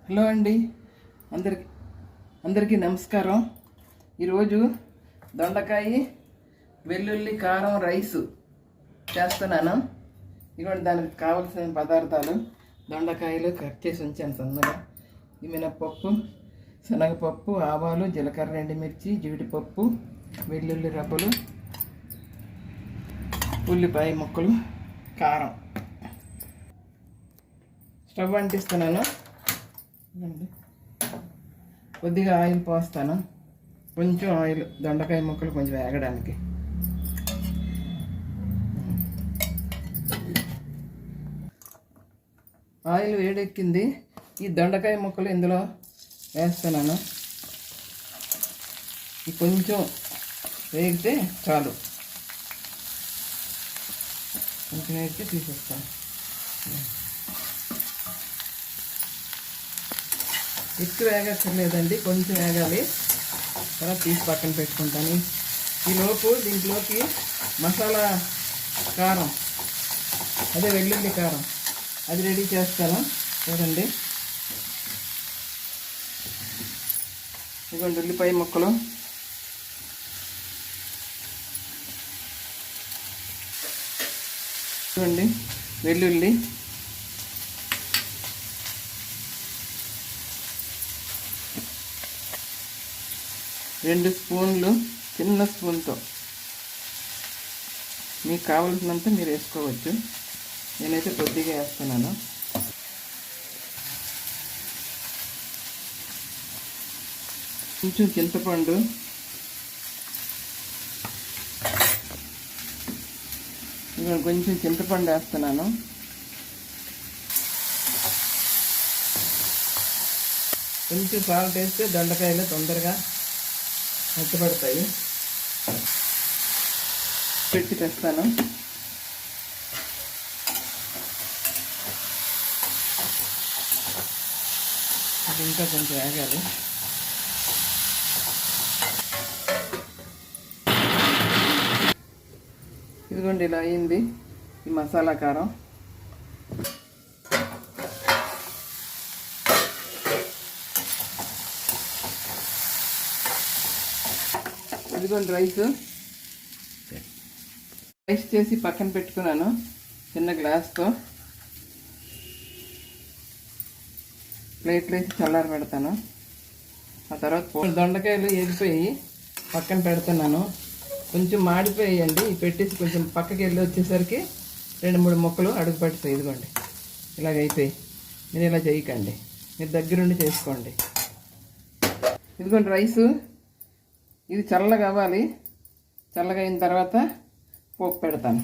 Hello అండి, అందరికీ నమస్కారం. ఈరోజు దొండకాయ వెల్లుల్లి కారం రైసు చేస్తున్నాను. ఇదిగోండి, దానికి కావలసిన పదార్థాలు: దొండకాయలు కట్ చేసి ఉంచాను సన్నగా, మినపప్పు, శనగపప్పు, ఆవాలు, జీలకర్ర, ఎండుమిర్చి, జీడిపప్పు, వెల్లుల్లి రబ్బలు, ఉల్లిపాయ ముక్కలు, కారం. స్టవ్ అంటిస్తున్నాను. కొద్దిగా ఆయిల్ పోస్తాను, కొంచెం ఆయిల్ దొండకాయ ముక్కలు కొంచెం వేగడానికి. ఆయిల్ వేడెక్కింది. ఈ దొండకాయ ముక్కలు ఇందులో వేస్తున్నాను. కొంచెం వేగితే చాలు, కొంచెం వేగితే తీసేస్తాను. ఎక్కువ వేగక్కర్లేదండి, కొంచెం వేగాలి. తర్వాత తీసి పక్కన పెట్టుకుంటాను. ఈలోపు దీంట్లోకి మసాలా కారం, అదే వెల్లుల్లి కారం, అది రెడీ చేస్తాను. చూడండి, ఇదిగోండి ఉల్లిపాయ ముక్కలు, చూడండి వెల్లుల్లి, రెండు స్పూన్లు, చిన్న స్పూన్తో మీకు కావలసినంత మీరు వేసుకోవచ్చు. నేనైతే కొద్దిగా వేస్తున్నాను. కొంచెం చింతపండు, కొంచెం చింతపండు వేస్తున్నాను. కొంచెం సాల్ట్ వేస్తే దొండకాయలు తొందరగా మెత్తపడతాయి. పెట్టి తెస్తాను. అది ఇంకా కొంచెం వేగాలి. ఇదిగోండి, ఇలా అయింది ఈ మసాలా కారం. ఇదిగోండి రైస్ చేసి పక్కన పెట్టుకున్నాను చిన్న గ్లాస్తో. ప్లేట్లు వేసి చల్లారి పెడతాను. ఆ తర్వాత దొండకాయలు వేగిపోయి పక్కన పెడుతున్నాను. కొంచెం మాడిపోయాయండి. పెట్టేసి కొంచెం పక్కకి వెళ్ళి వచ్చేసరికి 2-3 ముక్కలు అడుగు పట్టుతాయి. ఇదిగోండి, ఇలాగ అయిపోయి. మీరు ఇలా చేయకండి, మీరు దగ్గరుండి చేసుకోండి. ఇదిగోండి రైసు, ఇది చల్లగా అవ్వాలి. చల్లగా అయిన తర్వాత పోపు పెడతాను.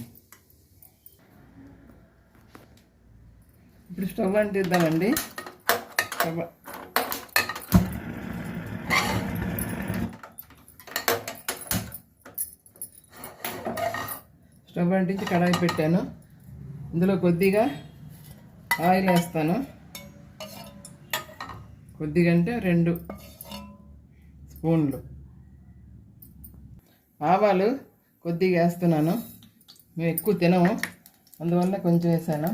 ఇప్పుడు స్టవ్ అంటిద్దామండి. స్టవ్ అంటించి కడాయి పెట్టాను. ఇందులో కొద్దిగా ఆయిల్ వేస్తాను. కొద్దిగా అంటే 2 స్పూన్లు. ఆవాలు కొద్దిగా వేస్తున్నాను. మేము ఎక్కువ తినము, అందువల్ల కొంచెం వేసాను.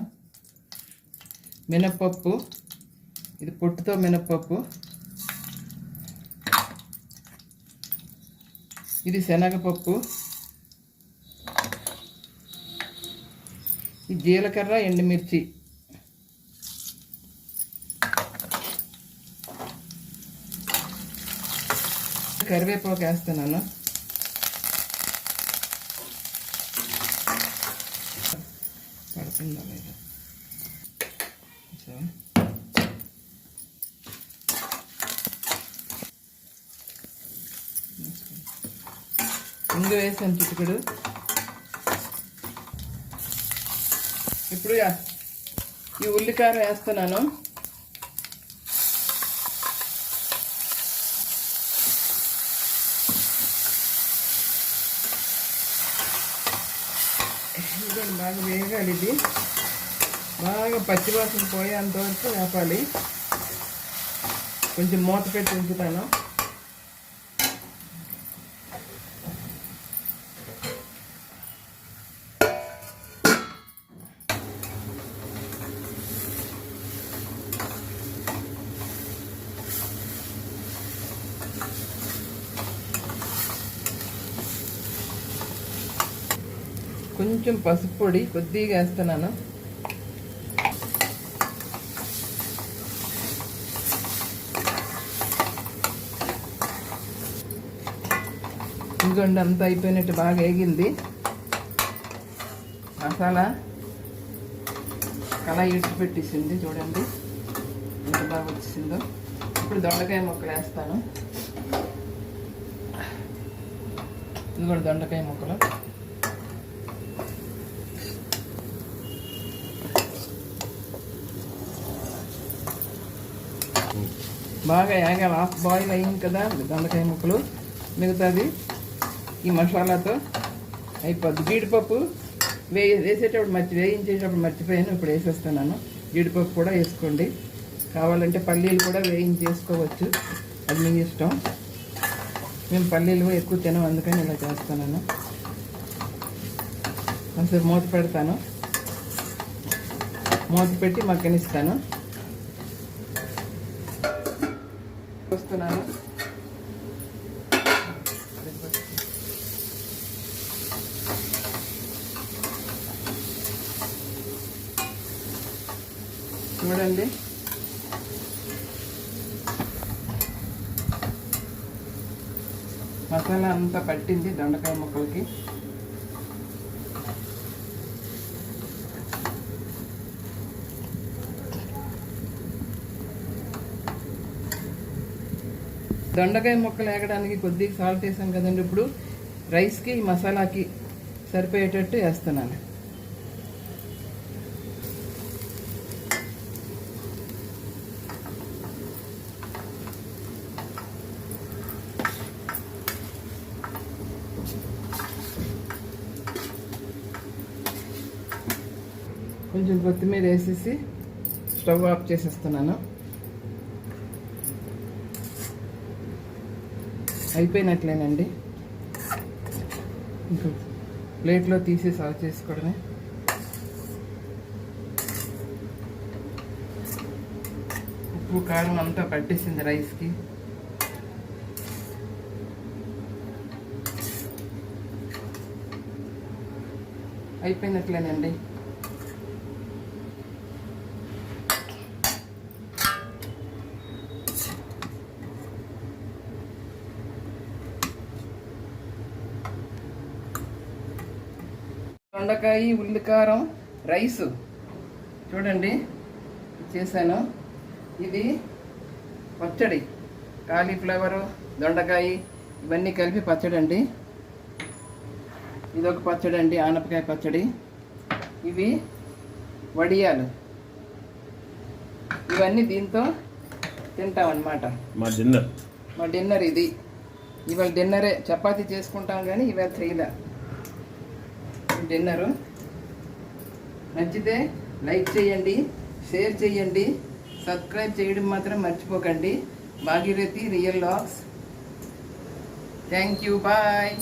మినప్పప్పు, ఇది పొట్టుతో మినప్పప్పు. ఇది శనగపప్పు. ఇది జీలకర్ర, ఎండుమిర్చి. కరివేపాకు వేస్తున్నాను. పడుతుందా లేదా? ఇంగు వేసాను చిటికెడు. ఇప్పుడు ఈ ఉల్లికారం వేస్తున్నాను. బాగా వేగాలి. ఇది బాగా పచ్చివాసన పోయేంతవరకు వేపాలి. కొంచెం మూత పెట్టి ఉంచుతాను. కొంచెం పసుపు పొడి కొద్దిగా వేస్తున్నాను. ఇంకొండి అంతా అయిపోయినట్టు బాగా వేగింది. మసాలా కళాయి ఇడిచి పెట్టేసింది. చూడండి ఎంత బాగా వచ్చేసిందో. ఇప్పుడు దొండకాయ ముక్కలు వేస్తాను. ఇది కూడా దొండకాయ ముక్కలు. బాగా ఏగాలి. హాఫ్ బాయిల్ అయింది కదా దొండకాయ ముక్కలు. మిగతాది ఈ మసాలాతో అయిపోద్ది. జీడిపప్పు వేసేటప్పుడు వేయించేటప్పుడు మర్చిపోయాను, ఇప్పుడు వేసేస్తున్నాను. జీడిపప్పు కూడా వేసుకోండి. కావాలంటే పల్లీలు కూడా వేయించేసుకోవచ్చు, అది మీ ఇష్టం. మేము పల్లీలు ఎక్కువ తినం, అందుకని ఇలా చేస్తున్నాను. కొంచెం మూత పెడతాను. మూత పెట్టి మగ్గనిస్తాను. వస్తున్నాను. చూడండి మసాలా అంతా పట్టింది దొండకాయ ముక్కలకి. దొండకాయ ముక్కలు వేగడానికి కొద్దిగా సాల్ట్ వేసాం కదండి. ఇప్పుడు రైస్కి మసాలాకి సరిపోయేటట్టు వేస్తున్నాను. కొంచెం కొత్తిమీర వేసేసి స్టవ్ ఆఫ్ చేసేస్తున్నాను. అయిపోయినట్లేనండి. ఇంకా ప్లేట్లో తీసి సర్వ్ చేసుకోవడమే. ఉప్పు కారం అంతా పట్టేసింది రైస్కి. అయిపోయినట్లేనండి. దొండకాయ ఉల్లికారం రైసు చూడండి చేశాను. ఇది పచ్చడి, కాలీఫ్లవరు దొండకాయ ఇవన్నీ కలిపి పచ్చడి అండి. ఇదొక పచ్చడి అండి, ఆనపకాయ పచ్చడి. ఇవి వడియాలు, ఇవన్నీ దీంతో తింటామన్నమాట. మా డిన్నర్ ఇది. ఇవాళ డిన్నరే, చపాతీ చేసుకుంటాం కానీ ఇవాళ చేయలే డిన్నరు. నచ్చితే లైక్ చేయండి, షేర్ చేయండి, సబ్స్క్రైబ్ చేయడం మాత్రం మర్చిపోకండి. Bhagirathi real vlogs. Thank you, bye.